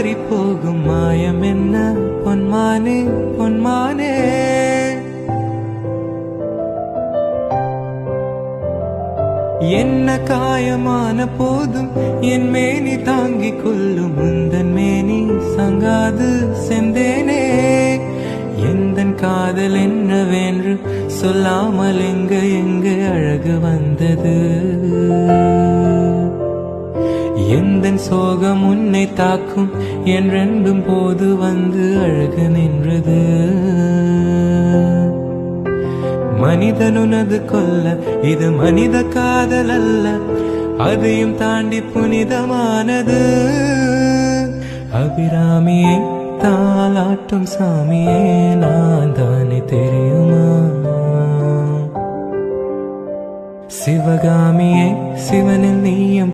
மாறி போகும் மாயம் என்ன பொன்மானே பொன்மானே. என்ன காயமான போதும் என் மேனி தாங்கிக் கொள்ளும் முந்தன் மேனி சங்காது செந்தேனே. எந்தன் காதல் என்னவென்று சொல்லாமல் எங்கு அழகு வந்தது. எந்தன் சோகம் உன்னை தாக்கும் என்றென்றும் போது வந்து அழகு நின்றது. மனிதனுனது கொல்ல இது மனித காதல் அல்ல, அதையும் தாண்டி புனிதமானது. அபிராமியை தாலாட்டும் சாமியே நான் தானே தெரியுமா. சிவகாமியை சிவனில் நீயும்